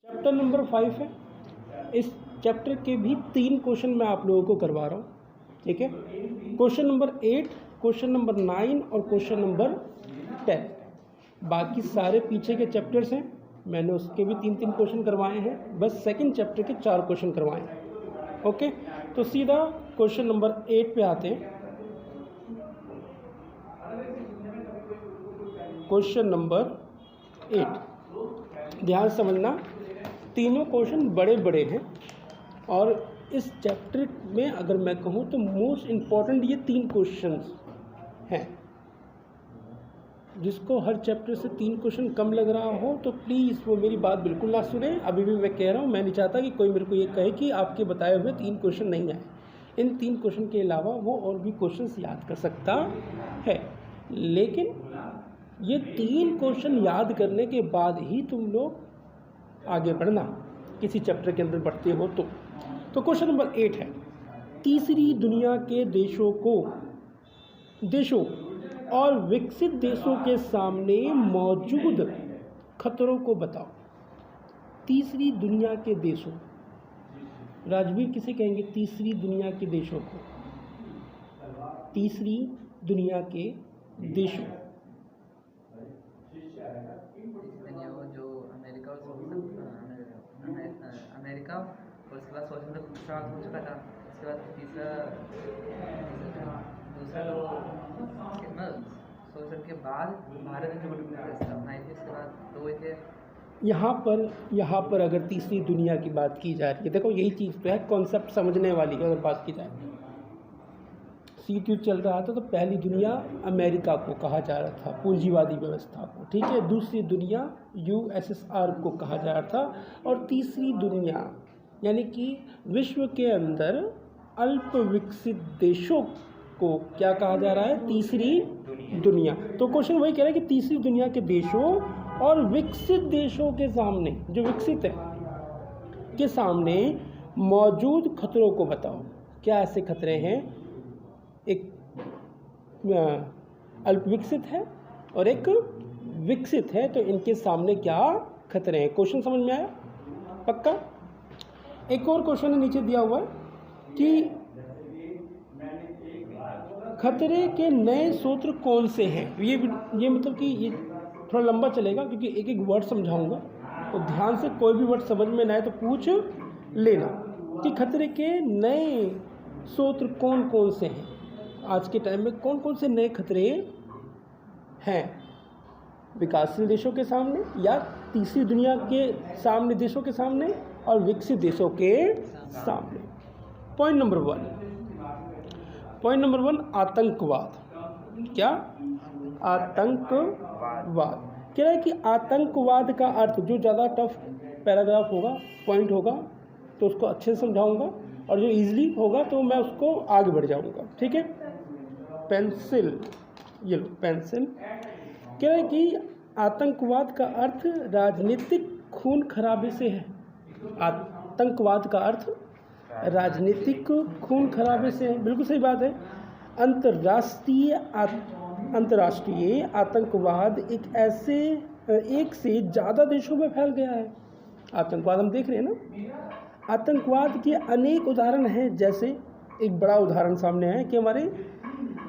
Chapter number 5 है। इस chapter के भी 3 क्वेश्चन मैं आप लोगों को करवा रहा हूँ, ठीक है। क्वेश्चन नंबर 8, क्वेश्चन नंबर 9 और क्वेश्चन नंबर 10। बाकी सारे पीछे के चैप्टर्स हैं, मैंने उसके भी 3-3 क्वेश्चन करवाए हैं, बस सेकंड चैप्टर के 4 क्वेश्चन करवाए हैं। ओके, तो सीधा क्वेश्चन नंबर 8 पे आते हैं। क्वेश्चन नंबर 8, ध्यान समझना, तीनों क्वेश्चन बड़े बड़े हैं और इस चैप्टर में अगर मैं कहूँ तो मोस्ट इम्पॉर्टेंट ये 3 क्वेश्चंस हैं। जिसको हर चैप्टर से 3 क्वेश्चन कम लग रहा हो तो प्लीज़ वो मेरी बात बिल्कुल ना सुने। अभी भी मैं कह रहा हूँ, मैं नहीं चाहता कि कोई मेरे को ये कहे कि आपके बताए हुए 3 क्वेश्चन नहीं आए। इन 3 क्वेश्चन के अलावा वो और भी क्वेश्चंस याद कर सकता है, लेकिन ये 3 क्वेश्चन याद करने के बाद ही तुम लोग आगे बढ़ना किसी चैप्टर के अंदर बढ़ते हो तो क्वेश्चन नंबर 8 है, तीसरी दुनिया के देशों और विकसित देशों के सामने मौजूद खतरों को बताओ। तीसरी दुनिया के देशों, राजवीर किसे कहेंगे तीसरी दुनिया के देशों को? तीसरी दुनिया के देशों, जो अमेरिका और उसके बाद स्वतंत्र प्राप्त हो चुका था। उसके बाद दूसरा शोषण के बाद भारत ने जो अपनाई थी, उसके बाद 2 थे। यहाँ पर अगर तीसरी दुनिया की बात की जा रही है, देखो यही चीज़ तो है, कॉन्सेप्ट समझने वाली अगर बात की जाए। सीट्यूब चल रहा था तो पहली दुनिया अमेरिका को कहा जा रहा था, पूंजीवादी व्यवस्था को, ठीक है। दूसरी दुनिया यूएसएसआर को कहा जा रहा था, और तीसरी दुनिया यानी कि विश्व के अंदर अल्प विकसित देशों को क्या कहा जा रहा है? तीसरी दुनिया। तो क्वेश्चन वही कह रहा है कि तीसरी दुनिया के देशों और विकसित देशों के सामने, जो विकसित है के सामने मौजूद खतरों को बताओ। क्या ऐसे खतरे हैं? एक अल्प विकसित है और एक विकसित है, तो इनके सामने क्या खतरे हैं? क्वेश्चन समझ में आया? पक्का? एक और क्वेश्चन नीचे दिया हुआ है कि खतरे के नए सूत्र कौन से हैं। ये मतलब कि ये थोड़ा लंबा चलेगा क्योंकि एक एक वर्ड समझाऊंगा, तो ध्यान से कोई भी वर्ड समझ में ना आए तो पूछ लेना कि खतरे के नए सूत्र कौन कौन से हैं। आज के टाइम में कौन कौन से नए खतरे हैं विकासशील देशों के सामने, या तीसरी दुनिया के सामने देशों के सामने, और विकसित देशों के सामने। पॉइंट नंबर 1, आतंकवाद। क्या? आतंकवाद। कह रहा है कि आतंकवाद का अर्थ, जो ज़्यादा टफ पैराग्राफ होगा, पॉइंट होगा, तो उसको अच्छे से समझाऊंगा, और जो इजीली होगा तो मैं उसको आगे बढ़ जाऊंगा, ठीक है। पेंसिल, ये लो पेंसिल। कह रहा है कि आतंकवाद का अर्थ राजनीतिक खून खराबे से है। आतंकवाद का अर्थ राजनीतिक खून खराबे से है, बिल्कुल सही बात है। अंतर्राष्ट्रीय आतंकवाद एक से ज़्यादा देशों में फैल गया है। आतंकवाद हम देख रहे हैं ना, आतंकवाद के अनेक उदाहरण हैं। जैसे एक बड़ा उदाहरण सामने है कि हमारे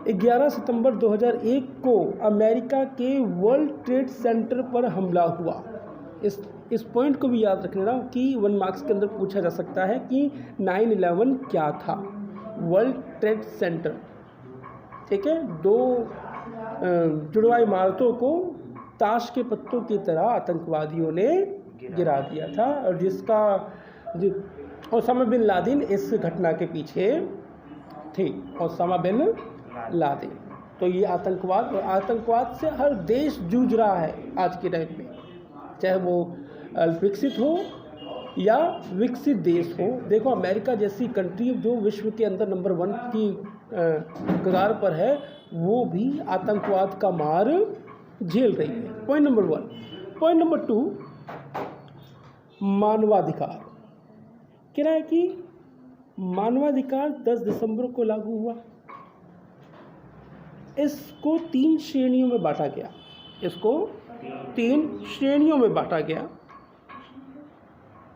11 सितंबर 2001 को अमेरिका के वर्ल्ड ट्रेड सेंटर पर हमला हुआ। इस पॉइंट को भी याद रखना कि 1 मार्क्स के अंदर पूछा जा सकता है कि 9/11 क्या था। वर्ल्ड ट्रेड सेंटर, ठीक है, 2 जुड़वा इमारतों को ताश के पत्तों की तरह आतंकवादियों ने गिरा दिया था, और ओसामा बिन लादेन इस घटना के पीछे थे। Osama bin Laden. तो ये आतंकवाद, और आतंकवाद से हर देश जूझ रहा है आज के टाइम में, चाहे वो विकसित हो या विकसित देश हो। देखो अमेरिका जैसी कंट्री जो विश्व के अंदर नंबर 1 की कगार पर है, वो भी आतंकवाद का मार झेल रही है। Point number 1। पॉइंट नंबर 2, मानवाधिकार। कह रहा है कि मानवाधिकार 10 दिसंबर को लागू हुआ। इसको 3 श्रेणियों में बांटा गया।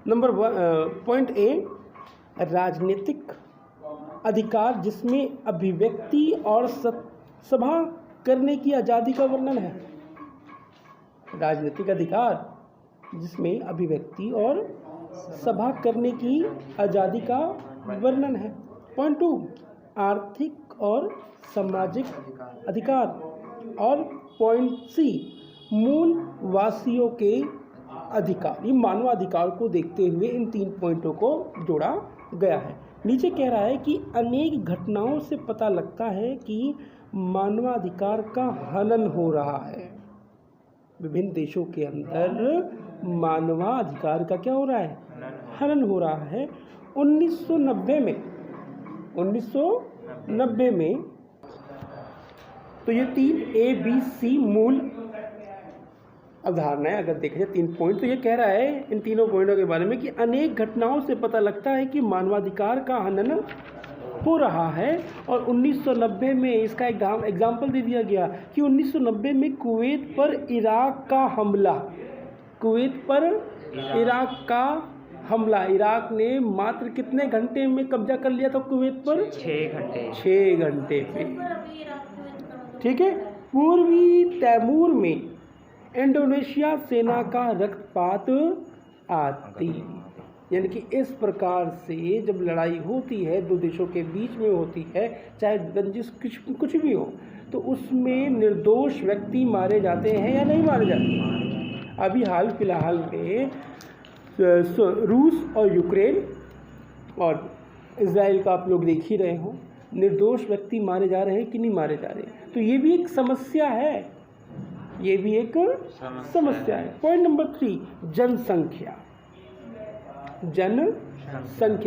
नंबर पॉइंट ए, राजनीतिक अधिकार जिसमें अभिव्यक्ति और सभा करने की आज़ादी का वर्णन है। राजनीतिक अधिकार जिसमें अभिव्यक्ति और सभा करने की आज़ादी का वर्णन है। पॉइंट 2, आर्थिक और सामाजिक अधिकार। और पॉइंट सी, मूल वासियों के अधिकार। ये मानवाधिकार को देखते हुए इन 3 पॉइंटों को जोड़ा गया है। नीचे कह रहा है कि अनेक घटनाओं से पता लगता है कि मानवाधिकार का हनन हो रहा है। विभिन्न देशों के अंदर मानवाधिकार का क्या हो रहा है? हनन हो रहा है। 1990 में तो ये 3 ABC मूल अवधारणाएं अगर देखा जाए 3 पॉइंट, तो ये कह रहा है इन तीनों पॉइंटों के बारे में कि अनेक घटनाओं से पता लगता है कि मानवाधिकार का हनन हो रहा है। और 1990 में इसका एग्जाम्पल दे दिया गया कि 1990 में कुवैत पर इराक का हमला, इराक ने मात्र कितने घंटे में कब्जा कर लिया था कुवैत पर? 6 घंटे पे। ठीक है। पूर्वी तैमूर में इंडोनेशिया सेना का रक्तपात आदि, यानी कि इस प्रकार से जब लड़ाई होती है, 2 देशों के बीच में होती है, चाहे रंजिश कुछ भी हो, तो उसमें निर्दोष व्यक्ति मारे जाते हैं या नहीं मारे जाते। अभी हाल फिलहाल में रूस और यूक्रेन और इजराइल का आप लोग देख ही रहे हो, निर्दोष व्यक्ति मारे जा रहे हैं कि नहीं मारे जा रहे हैं। तो ये भी एक समस्या है, ये भी एक समस्या है। पॉइंट नंबर 3, जनसंख्या,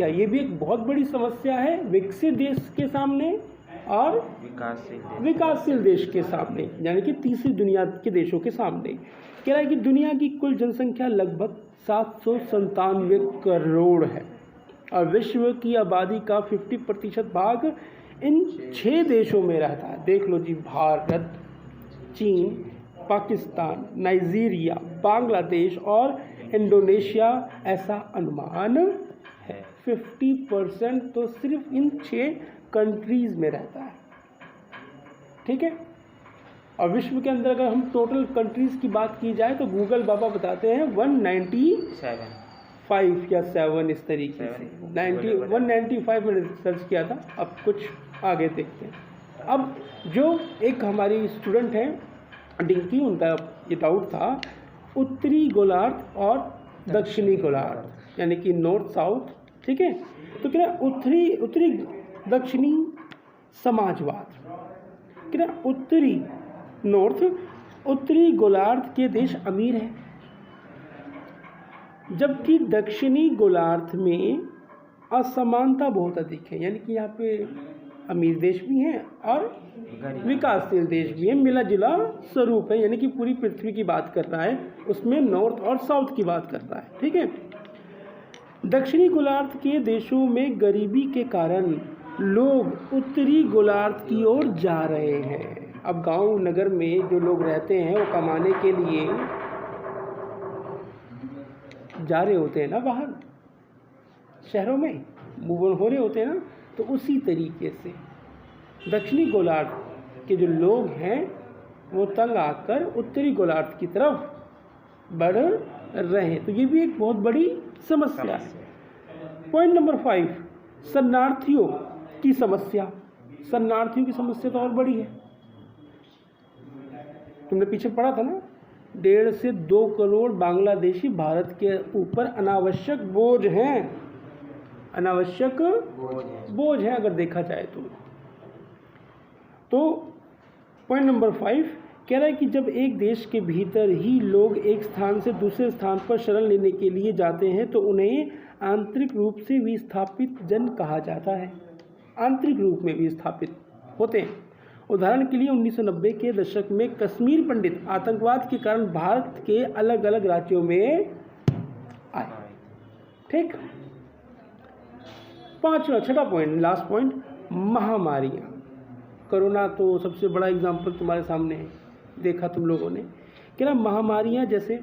ये भी एक बहुत बड़ी समस्या है विकसित देश के सामने और विकासशील देश के सामने, यानी कि तीसरी दुनिया के देशों के सामने। कह रहा है कि दुनिया की कुल जनसंख्या लगभग 797 करोड़ है और विश्व की आबादी का 50% भाग इन 6 देशों में रहता है। देख लो जी, भारत, चीन, पाकिस्तान, नाइजीरिया, बांग्लादेश और इंडोनेशिया, ऐसा अनुमान है। 50% तो सिर्फ इन 6 कंट्रीज़ में रहता है। ठीक है। और विश्व के अंदर अगर हम टोटल कंट्रीज़ की बात की जाए तो गूगल बाबा बताते हैं 195 या 7 इस तरीके से। 195 मैंने सर्च किया था, अब कुछ आगे देखते हैं। अब जो एक हमारी स्टूडेंट हैं डिंकी, उनका ये डाउट था उत्तरी गोलार्ध और दक्षिणी गोलार्ध, यानी कि नॉर्थ साउथ। ठीक है। तो क्या उत्तरी दक्षिणी समाजवाद, क्या उत्तरी गोलार्ध के देश अमीर हैं, जबकि दक्षिणी गोलार्ध में असमानता बहुत अधिक है, यानी कि यहाँ पे अमीर देश भी हैं और विकासशील देश भी हैं, मिला जुला स्वरूप है, यानी कि पूरी पृथ्वी की बात कर रहा है, उसमें नॉर्थ और साउथ की बात कर रहा है। ठीक है। दक्षिणी गोलार्ध के देशों में गरीबी के कारण लोग उत्तरी गोलार्ध की ओर जा रहे हैं। अब गांव नगर में जो लोग रहते हैं वो कमाने के लिए जा रहे होते हैं ना, बाहर शहरों में मूव ऑन हो रहे होते हैं ना, तो उसी तरीके से दक्षिणी गोलार्ध के जो लोग हैं वो तंग आकर उत्तरी गोलार्ध की तरफ बढ़ रहे हैं। तो ये भी एक बहुत बड़ी समस्या है। पॉइंट नंबर 5, शरणार्थियों की समस्या। शरणार्थियों की समस्या तो और बड़ी है। तुमने पीछे पढ़ा था ना, 1.5 से 2 करोड़ बांग्लादेशी भारत के ऊपर अनावश्यक बोझ हैं, अनावश्यक बोझ है अगर देखा जाए तो पॉइंट नंबर 5 कह रहा है कि जब एक देश के भीतर ही लोग एक स्थान से दूसरे स्थान पर शरण लेने के लिए जाते हैं तो उन्हें आंतरिक रूप से विस्थापित जन कहा जाता है। आंतरिक रूप में विस्थापित होते हैं। उदाहरण के लिए 1990 के दशक में कश्मीर पंडित आतंकवाद के कारण भारत के अलग अलग राज्यों में आए। ठीक। 6वां पॉइंट, लास्ट पॉइंट, महामारियाँ। कोरोना तो सबसे बड़ा एग्जाम्पल तुम्हारे सामने है, देखा तुम लोगों ने। क्या ना, महामारियाँ जैसे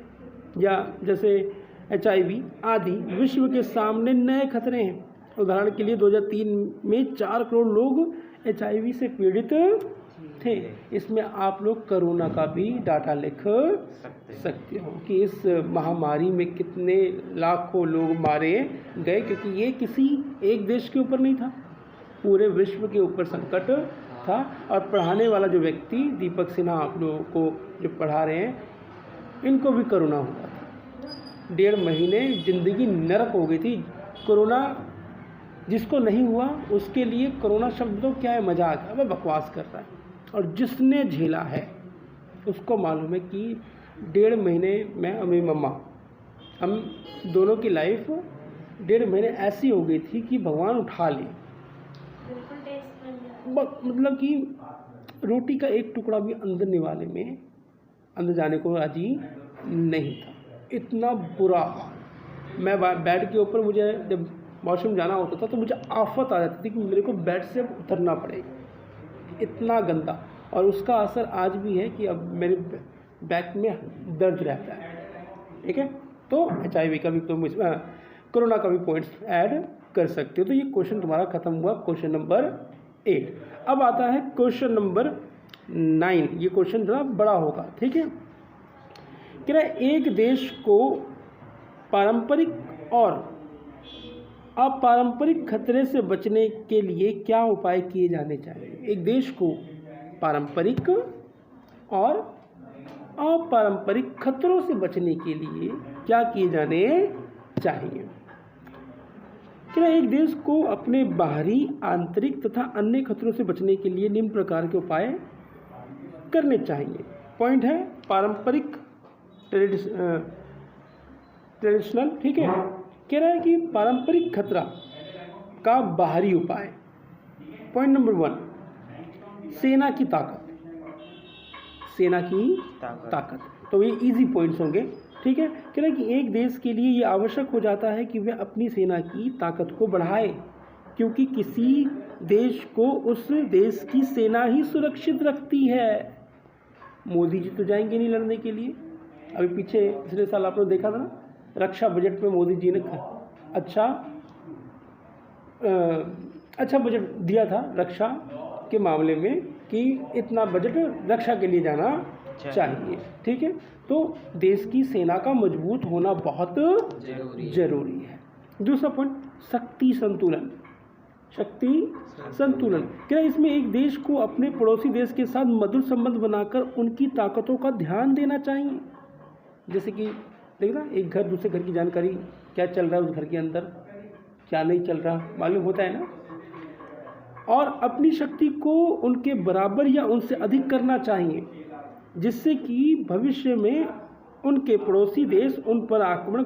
HIV आदि विश्व के सामने नए खतरे हैं। उदाहरण के लिए 2003 में 4 करोड़ लोग HIV से पीड़ित थे। इसमें आप लोग कोरोना का भी डाटा लिख सकते हो कि इस महामारी में कितने लाखों लोग मारे गए, क्योंकि ये किसी एक देश के ऊपर नहीं था, पूरे विश्व के ऊपर संकट था। और पढ़ाने वाला जो व्यक्ति दीपक सिन्हा आप लोगों को जो पढ़ा रहे हैं, इनको भी कोरोना हुआ था। 1.5 महीने ज़िंदगी नरक हो गई थी। कोरोना जिसको नहीं हुआ उसके लिए कोरोना शब्द तो क्या है, मजाक है, वह बकवास कर रहा है। और जिसने झेला है उसको मालूम है कि 1.5 महीने में मेरी मम्मा, हम दोनों की लाइफ 1.5 महीने ऐसी हो गई थी कि भगवान उठा ले। मतलब कि रोटी का एक टुकड़ा भी अंदर निवाले में अंदर जाने को राजी नहीं था, इतना बुरा हाल। मैं बेड के ऊपर, मुझे जब वॉशरूम जाना होता था तो मुझे आफत आ जाती थी कि मेरे को बेड से उतरना पड़ेगा, इतना गंदा। और उसका असर आज भी है कि अब मेरे बैक में दर्द रहता है। ठीक है, तो HIV का भी तुम कोरोना का भी पॉइंट्स ऐड कर सकते हो। तो ये क्वेश्चन तुम्हारा खत्म हुआ, क्वेश्चन नंबर 8। अब आता है क्वेश्चन नंबर 9। ये क्वेश्चन थोड़ा बड़ा होगा। ठीक है, कि एक देश को पारंपरिक और अपारंपरिक खतरे से बचने के लिए क्या उपाय किए जाने चाहिए। एक देश को पारंपरिक और अपारंपरिक खतरों से बचने के लिए क्या किए जाने चाहिए। क्या एक देश को अपने बाहरी, आंतरिक तथा अन्य खतरों से बचने के लिए निम्न प्रकार के उपाय करने चाहिए। पॉइंट है पारंपरिक, ट्रेडिशनल। ठीक है, कह रहा है कि पारंपरिक खतरा का बाहरी उपाय। पॉइंट नंबर 1, सेना की ताकत। सेना की ताकत, तो ये इजी पॉइंट्स होंगे। ठीक है, कह रहा है कि एक देश के लिए ये आवश्यक हो जाता है कि वह अपनी सेना की ताकत को बढ़ाए, क्योंकि किसी देश को उस देश की सेना ही सुरक्षित रखती है। मोदी जी तो जाएंगे नहीं लड़ने के लिए। अभी पिछले साल आपने देखा था ना, रक्षा बजट में मोदी जी ने अच्छा बजट दिया था रक्षा के मामले में कि इतना बजट रक्षा के लिए जाना चाहिए। ठीक है, तो देश की सेना का मजबूत होना बहुत जरूरी है। दूसरा पॉइंट, शक्ति संतुलन। शक्ति संतुलन, क्या इसमें एक देश को अपने पड़ोसी देश के साथ मधुर संबंध बनाकर उनकी ताकतों का ध्यान देना चाहिए। जैसे कि देखना, एक घर दूसरे घर की जानकारी, क्या चल रहा है उस घर के अंदर, क्या नहीं चल रहा, मालूम होता है ना। और अपनी शक्ति को उनके बराबर या उनसे अधिक करना चाहिए, जिससे कि भविष्य में उनके पड़ोसी देश उन पर आक्रमण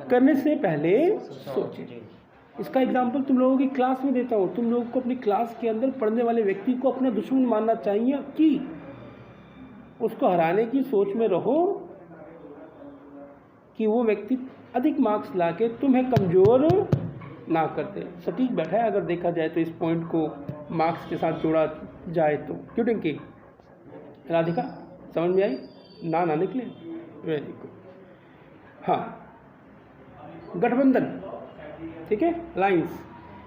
करने से पहले सोचें। इसका एग्जाम्पल तुम लोगों की क्लास में देता हूँ। तुम लोगों को अपनी क्लास के अंदर पढ़ने वाले व्यक्ति को अपना दुश्मन मानना चाहिए कि उसको हराने की सोच में रहो कि वो व्यक्ति अधिक मार्क्स लाके तुम्हें कमज़ोर ना करते। सटीक बैठा है अगर देखा जाए तो, इस पॉइंट को मार्क्स के साथ जोड़ा जाए तो। क्यों टिंकी, राधिका समझ में आई? ना निकले, वेरी गुड। हाँ, गठबंधन। ठीक है, अलायंस।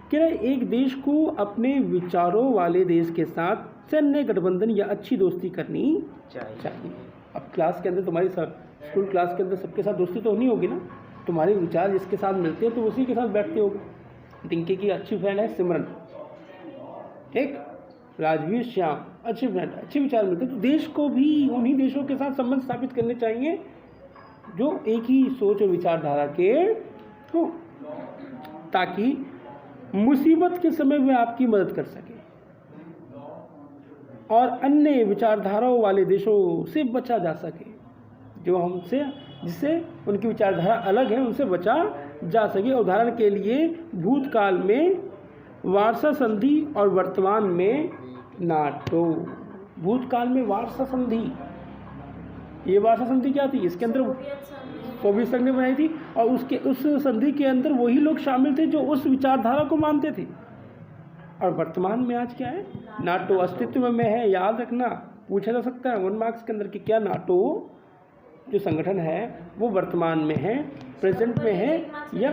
क्या एक देश को अपने विचारों वाले देश के साथ सैन्य गठबंधन या अच्छी दोस्ती करनी चाहिए। अब क्लास के अंदर तुम्हारी स्कूल क्लास के अंदर सबके साथ दोस्ती तो नहीं होगी ना, तुम्हारे विचार जिसके साथ मिलते हैं तो उसी के साथ बैठते होगे। टिंकी की अच्छी फ्रेंड है सिमरन, ठीक, राजवीर, श्याम, अच्छे फ्रेंड, अच्छे विचार मिलते हैं। तो देश को भी उन्हीं देशों के साथ संबंध स्थापित करने चाहिए जो एक ही सोच और विचारधारा के हो, ताकि मुसीबत के समय वे आपकी मदद कर सके और अन्य विचारधाराओं वाले देशों से बचा जा सके, जो हमसे, जिससे उनकी विचारधारा अलग है, उनसे बचा जा सके। उदाहरण के लिए भूतकाल में वार्सा संधि और वर्तमान में नाटो। भूतकाल में वार्सा संधि, ये वार्सा संधि क्या थी? इसके अंदर सोवियत संघ ने बनाई थी और उस संधि के अंदर वही लोग शामिल थे जो उस विचारधारा को मानते थे। और वर्तमान में आज क्या है? नाटो अस्तित्व में है। याद रखना, पूछा जा सकता है 1 मार्क्स के अंदर कि क्या नाटो जो संगठन है वो वर्तमान में है, प्रेजेंट में है या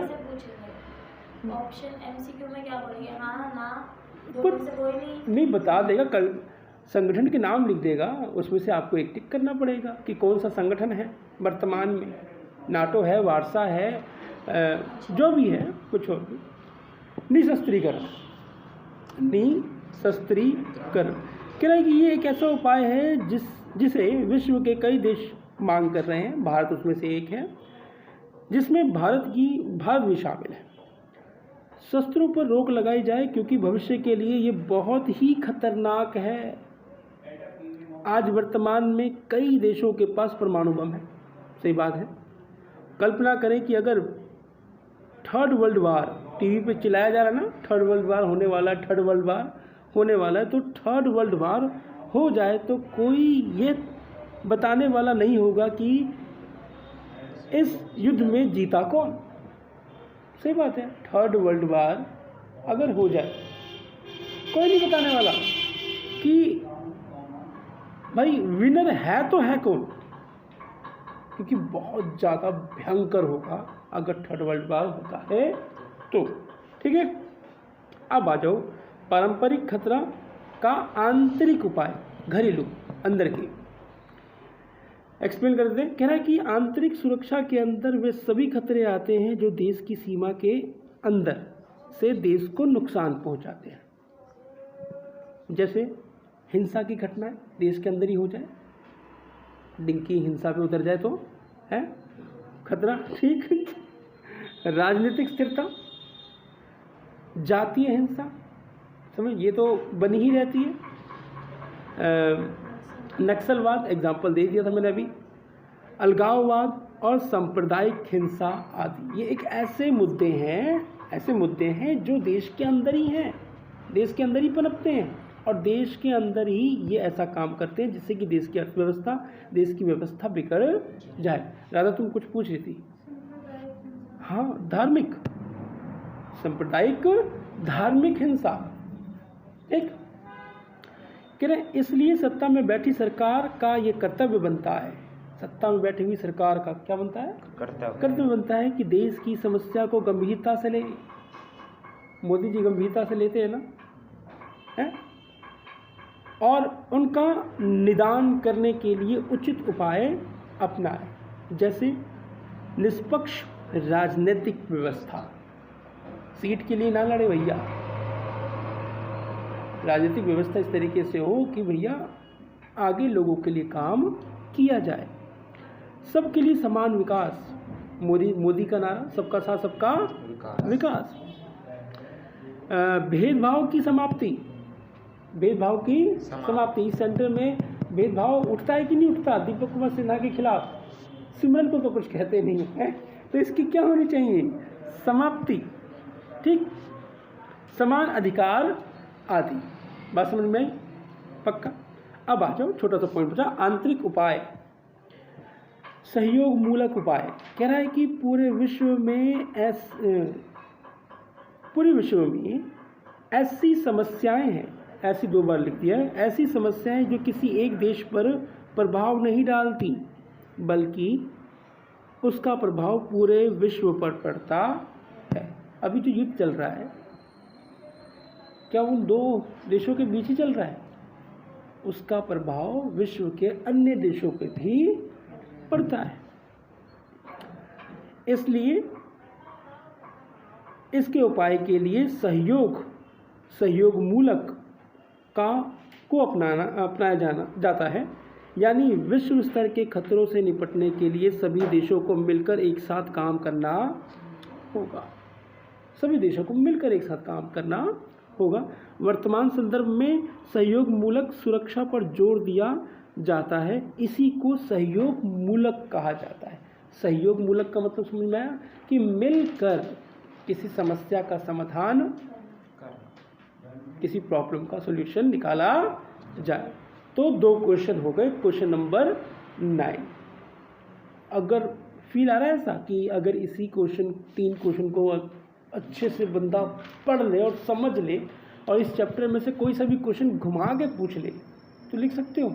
ऑप्शन एमसीक्यू में क्या बोलेंगे, हाँ ना, दो कुछ में से कोई नहीं। बता देगा, कल संगठन के नाम लिख देगा, उसमें से आपको एक टिक करना पड़ेगा कि कौन सा संगठन है वर्तमान में। नाटो है, वार्सा है, जो भी है, कुछ और भी। निशस्त्रीकरण कह रहा है कि ये एक ऐसा उपाय है जिसे विश्व के कई देश मांग कर रहे हैं, भारत उसमें से एक है, जिसमें भारत भी शामिल है। शस्त्रों पर रोक लगाई जाए क्योंकि भविष्य के लिए ये बहुत ही खतरनाक है। आज वर्तमान में कई देशों के पास परमाणु बम है, सही बात है। कल्पना करें कि अगर थर्ड वर्ल्ड वार टीवी पे चिल्लाया जा रहा है ना, थर्ड वर्ल्ड वार होने वाला है, थर्ड वर्ल्ड वार होने वाला है, तो थर्ड वर्ल्ड वार हो जाए तो कोई ये बताने वाला नहीं होगा कि इस युद्ध में जीता कौन। सही बात है, थर्ड वर्ल्ड वार अगर हो जाए कोई नहीं बताने वाला कि भाई विनर है तो है कौन, क्योंकि बहुत ज़्यादा भयंकर होगा अगर थर्ड वर्ल्ड वार होता है तो। ठीक है, अब आ जाओ पारंपरिक खतरा का आंतरिक उपाय, घरेलू अंदर के एक्सप्लेन करते हैं। कह रहा है कि आंतरिक सुरक्षा के अंदर वे सभी खतरे आते हैं जो देश की सीमा के अंदर से देश को नुकसान पहुंचाते हैं। जैसे हिंसा की घटनाएं देश के अंदर ही हो जाए, डिंकी हिंसा पे उतर जाए तो है खतरा। ठीक, राजनीतिक स्थिरता, जातीय हिंसा, समझ ये तो बनी ही रहती है। नक्सलवाद एग्जाम्पल दे दिया था मैंने अभी, अलगाववाद और सांप्रदायिक हिंसा आदि, ये एक ऐसे मुद्दे हैं जो देश के अंदर ही हैं, देश के अंदर ही पनपते हैं और देश के अंदर ही ये ऐसा काम करते हैं जिससे कि देश की अर्थव्यवस्था, देश की व्यवस्था बिगड़ जाए। राधा तुम कुछ पूछ रही थी? हाँ, धार्मिक, सांप्रदायिक धार्मिक हिंसा। एक कह रहे इसलिए सत्ता में बैठी सरकार का ये कर्तव्य बनता है, सत्ता में बैठी हुई सरकार का क्या बनता है? कर्तव्य बनता है कि देश की समस्या को गंभीरता से ले। मोदी जी गंभीरता से लेते हैं ना, है? और उनका निदान करने के लिए उचित उपाय अपनाए, जैसे निष्पक्ष राजनीतिक व्यवस्था। सीट के लिए ना लड़े भैया, राजनीतिक व्यवस्था इस तरीके से हो कि भैया आगे लोगों के लिए काम किया जाए। सबके लिए समान विकास, मोदी का नारा, सबका साथ सबका विकास। भेदभाव की समाप्ति, इस सेंटर में भेदभाव उठता है कि नहीं उठता? दीपक कुमार सिन्हा के खिलाफ सिमरन को तो कुछ कहते नहीं है, तो इसकी क्या होनी चाहिए? समाप्ति। ठीक, समान अधिकार आदि। बात समझ में आई? पक्का। अब आ जाओ, छोटा सा पॉइंट बचा, आंतरिक उपाय, सहयोग मूलक उपाय। कह रहा है कि पूरे विश्व में ऐसी समस्याएं हैं, ऐसी 2 बार लिख दिया है, ऐसी समस्याएं जो किसी एक देश पर प्रभाव नहीं डालती बल्कि उसका प्रभाव पूरे विश्व पर पड़ता है। अभी जो युद्ध चल रहा है क्या उन 2 देशों के बीच ही चल रहा है? उसका प्रभाव विश्व के अन्य देशों पे भी पड़ता है। इसलिए इसके उपाय के लिए सहयोग मूलक को अपनाया जाता है, यानी विश्व स्तर के खतरों से निपटने के लिए सभी देशों को मिलकर एक साथ काम करना होगा। वर्तमान संदर्भ में सहयोग मूलक सुरक्षा पर जोर दिया जाता है, इसी को सहयोग मूलक कहा जाता है। सहयोग मूलक का मतलब समझ में आया कि मिलकर किसी समस्या का समाधान, किसी प्रॉब्लम का सॉल्यूशन निकाला जाए। तो 2 क्वेश्चन हो गए। Question number 9। अगर फील आ रहा है ऐसा कि अगर इसी 3 क्वेश्चन को अच्छे से बंदा पढ़ ले और समझ ले और इस चैप्टर में से कोई सा भी क्वेश्चन घुमा के पूछ ले तो लिख सकते हो।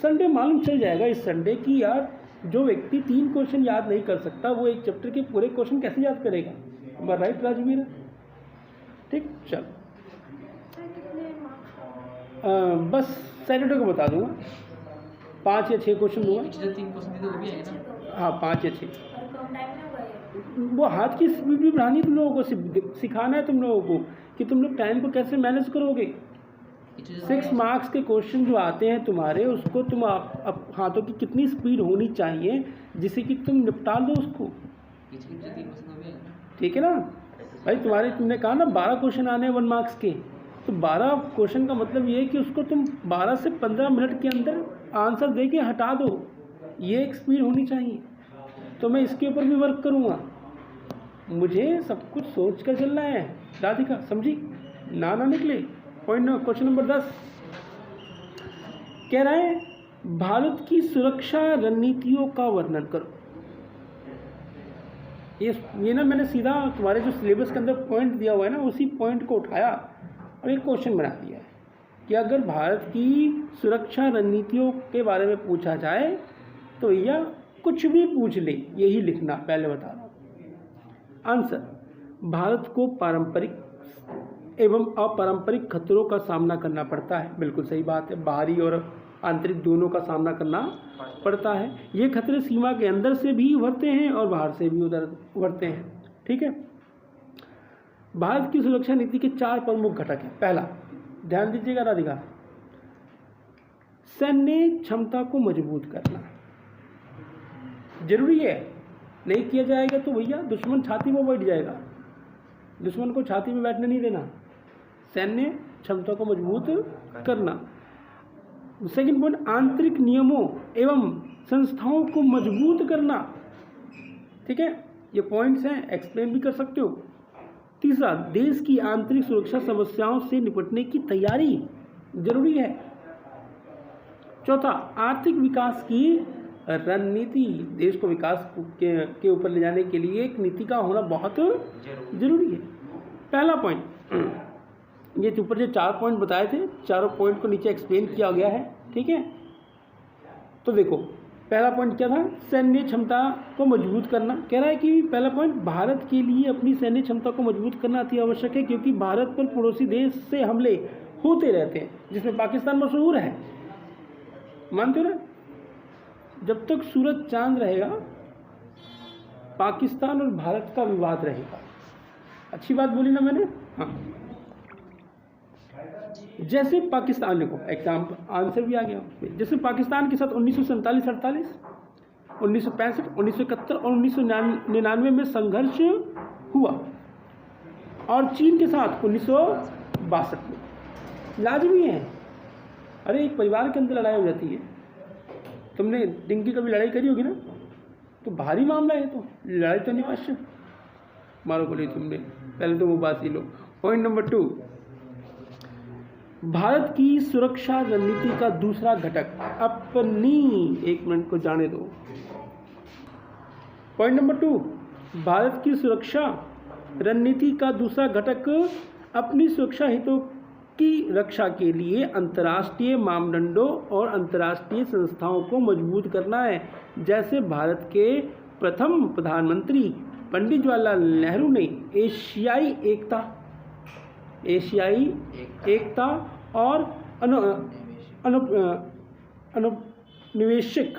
संडे मालूम चल जाएगा इस संडे कि यार जो व्यक्ति 3 क्वेश्चन याद नहीं कर सकता वो एक चैप्टर के पूरे क्वेश्चन कैसे याद करेगा? राइट राजवीर? ठीक, चल बस सैटरडे को बता दूंगा, 5 या 6 क्वेश्चन दूंगा। पिछले 3 क्वेश्चन थे तो वो भी आएंगे ना। हाँ 5 या 6। और कम टाइम में होगा ये? वो हाथ की स्पीड भी बढ़ानी तुम लोगों को, सिखाना है तुम लोगों को कि तुम लोग टाइम को कैसे मैनेज करोगे। 6 मार्क्स के क्वेश्चन जो आते हैं तुम्हारे, उसको तुम आप हाथों की कितनी स्पीड होनी चाहिए जिससे कि तुम निपटा दो उसको। पिछले 3 क्वेश्चन तो भी आएंगे। ठीक है ना भाई? तुमने कहा ना 12 क्वेश्चन आने हैं 1 मार्क्स के, तो 12 क्वेश्चन का मतलब ये है कि उसको तुम 12 से 15 मिनट के अंदर आंसर दे के हटा दो, ये एक स्पीड होनी चाहिए। तो मैं इसके ऊपर भी वर्क करूँगा, मुझे सब कुछ सोच कर चलना है राधिका, समझी? ना निकले। क्वेश्चन नंबर 10 कह रहा है भारत की सुरक्षा रणनीतियों का वर्णन करो। ये ना मैंने सीधा तुम्हारे जो सिलेबस के अंदर पॉइंट दिया हुआ है ना, उसी पॉइंट को उठाया और एक क्वेश्चन बना दिया है कि अगर भारत की सुरक्षा रणनीतियों के बारे में पूछा जाए तो भैया कुछ भी पूछ ले, यही लिखना, पहले बता रहा हूँ। आंसर: भारत को पारंपरिक एवं अपारंपरिक खतरों का सामना करना पड़ता है। बिल्कुल सही बात है, बाहरी और आंतरिक दोनों का सामना करना पड़ता है। ये खतरे सीमा के अंदर से भी उभरते हैं और बाहर से भी उधर उभरते हैं। ठीक है, भारत की सुरक्षा नीति के 4 प्रमुख घटक हैं। पहला, ध्यान दीजिएगा राधिका, सैन्य क्षमता को मजबूत करना जरूरी है। नहीं किया जाएगा तो भैया दुश्मन छाती में बैठ जाएगा, दुश्मन को छाती में बैठने नहीं देना। सैन्य क्षमता को मजबूत करना। सेकंड पॉइंट, आंतरिक नियमों एवं संस्थाओं को मजबूत करना। ठीक है, ये पॉइंट्स हैं, एक्सप्लेन भी कर सकते हो। तीसरा, देश की आंतरिक सुरक्षा समस्याओं से निपटने की तैयारी जरूरी है। चौथा, आर्थिक विकास की रणनीति, देश को विकास के ऊपर ले जाने के लिए एक नीति का होना बहुत जरूरी है। पहला पॉइंट, ये ऊपर जो 4 पॉइंट बताए थे, चारों पॉइंट को नीचे एक्सप्लेन किया गया है। ठीक है, तो देखो पहला पॉइंट क्या था? सैन्य क्षमता को मजबूत करना। कह रहा है कि पहला पॉइंट, भारत के लिए अपनी सैन्य क्षमता को मजबूत करना अति आवश्यक है, क्योंकि भारत पर पड़ोसी देश से हमले होते रहते हैं, जिसमें पाकिस्तान मशहूर है। मानते हो ना? जब तक सूरज चांद रहेगा पाकिस्तान और भारत का विवाद रहेगा। अच्छी बात बोली ना मैंने? हाँ, जैसे पाकिस्तान, देखो एग्जाम्पल, आंसर भी आ गया। जैसे पाकिस्तान के साथ 1947-48, 1965, 1971 और 1999 में संघर्ष हुआ, और चीन के साथ 1962 में। लाजमी है, अरे एक परिवार के अंदर लड़ाई हो जाती है। तुमने दिन की कभी लड़ाई करी होगी ना, तो भारी मामला है, तो लड़ाई तो नहीं पास मारो बोले तुमने, पहले तो वो बात ही लो। पॉइंट नंबर 2, भारत की सुरक्षा रणनीति का दूसरा घटक अपनी, 1 मिनट को जाने दो। पॉइंट नंबर 2, भारत की सुरक्षा रणनीति का दूसरा घटक अपनी सुरक्षा हितों की रक्षा के लिए अंतर्राष्ट्रीय मापदंडों और अंतर्राष्ट्रीय संस्थाओं को मजबूत करना है। जैसे भारत के प्रथम प्रधानमंत्री पंडित जवाहरलाल नेहरू ने एशियाई एकता और अनुनिवेशिक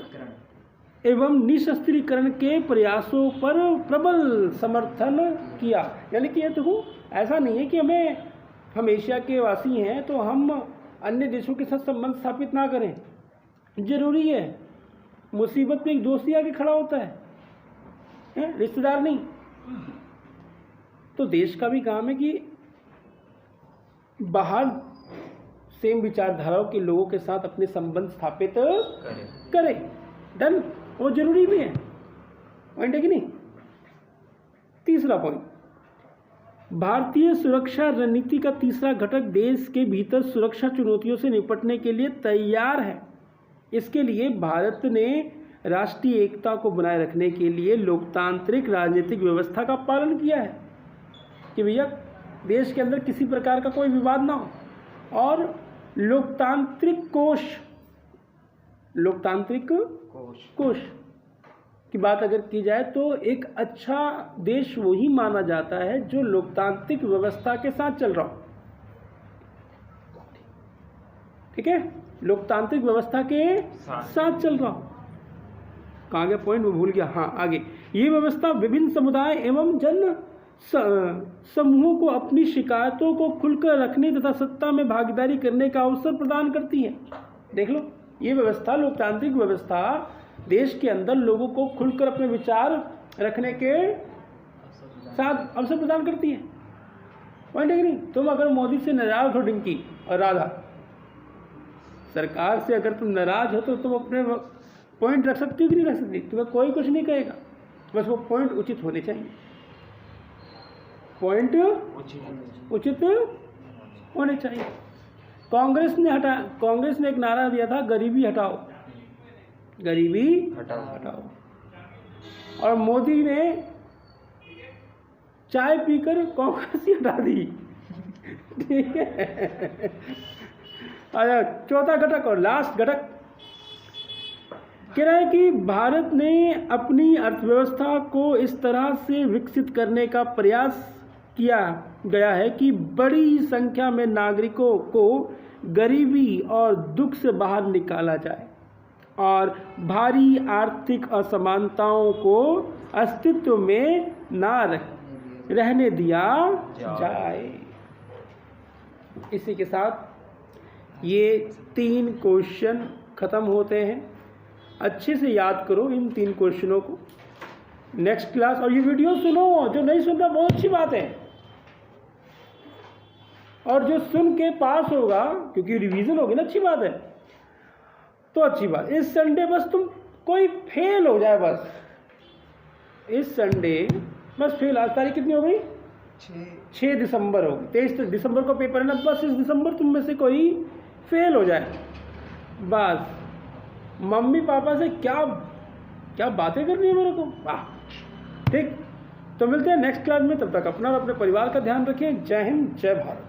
एवं निशस्त्रीकरण के प्रयासों पर प्रबल समर्थन किया। यानी कि ये देखो, ऐसा नहीं है कि हम एशिया के वासी हैं तो हम अन्य देशों के साथ संबंध स्थापित ना करें। जरूरी है, मुसीबत में एक दोस्त ही आके खड़ा होता है, रिश्तेदार नहीं। तो देश का भी काम है कि बाहर सेम विचारधाराओं के लोगों के साथ अपने संबंध स्थापित करें। डन, वो जरूरी भी है। पॉइंट है कि नहीं? तीसरा पॉइंट, भारतीय सुरक्षा रणनीति का तीसरा घटक देश के भीतर सुरक्षा चुनौतियों से निपटने के लिए तैयार है। इसके लिए भारत ने राष्ट्रीय एकता को बनाए रखने के लिए लोकतांत्रिक राजनीतिक व्यवस्था का पालन किया है कि भैया देश के अंदर किसी प्रकार का कोई विवाद ना हो, और लोकतांत्रिक कोष की बात अगर की जाए तो एक अच्छा देश वही माना जाता है जो लोकतांत्रिक व्यवस्था के साथ चल रहा हो। ठीक है, लोकतांत्रिक व्यवस्था के साथ चल रहा हो। कहाँ गया पॉइंट, वो भूल गया। हाँ, आगे। ये व्यवस्था विभिन्न समुदाय एवं जन समूहों को अपनी शिकायतों को खुलकर रखने तथा सत्ता में भागीदारी करने का अवसर प्रदान करती है। देख लो, ये व्यवस्था, लोकतांत्रिक व्यवस्था देश के अंदर लोगों को खुलकर अपने विचार रखने के साथ अवसर प्रदान करती है। पॉइंट है कि नहीं? तुम अगर मोदी से नाराज हो, डिंकी और राधा, सरकार से अगर तुम नाराज हो तो तुम अपने पॉइंट रख सकती हो कि नहीं रख सकती? तुम्हें कोई कुछ नहीं कहेगा, बस वो पॉइंट उचित होने चाहिए। पॉइंट उचित होने चाहिए। कांग्रेस ने एक नारा दिया था, गरीबी हटाओ, गरीबी हटाओ। और मोदी ने चाय पीकर कांग्रेस ही हटा दी। ठीक है। आया चौथा घटक और लास्ट घटक कह रहा है कि भारत ने अपनी अर्थव्यवस्था को इस तरह से विकसित करने का प्रयास किया गया है कि बड़ी संख्या में नागरिकों को गरीबी और दुख से बाहर निकाला जाए और भारी आर्थिक असमानताओं को अस्तित्व में ना रहने दिया जाए। इसी के साथ ये 3 क्वेश्चन खत्म होते हैं। अच्छे से याद करो इन 3 क्वेश्चनों को। नेक्स्ट क्लास, और ये वीडियो सुनो, जो नहीं सुन रहा बहुत अच्छी बात है, और जो सुन के पास होगा क्योंकि रिवीजन होगी ना, अच्छी बात है, तो अच्छी बात। इस संडे बस तुम कोई फेल हो जाए, बस इस संडे बस फेल। आज तारीख कितनी हो गई? 6 दिसंबर हो गई। 23 दिसंबर को पेपर है ना, बस इस दिसंबर तुम में से कोई फेल हो जाए, बस मम्मी पापा से क्या बातें करनी है मेरे को, वाह। ठीक, तो मिलते हैं नेक्स्ट क्लास में। तब तक अपना और अपने परिवार का ध्यान रखें। जय हिंद, जय भारत।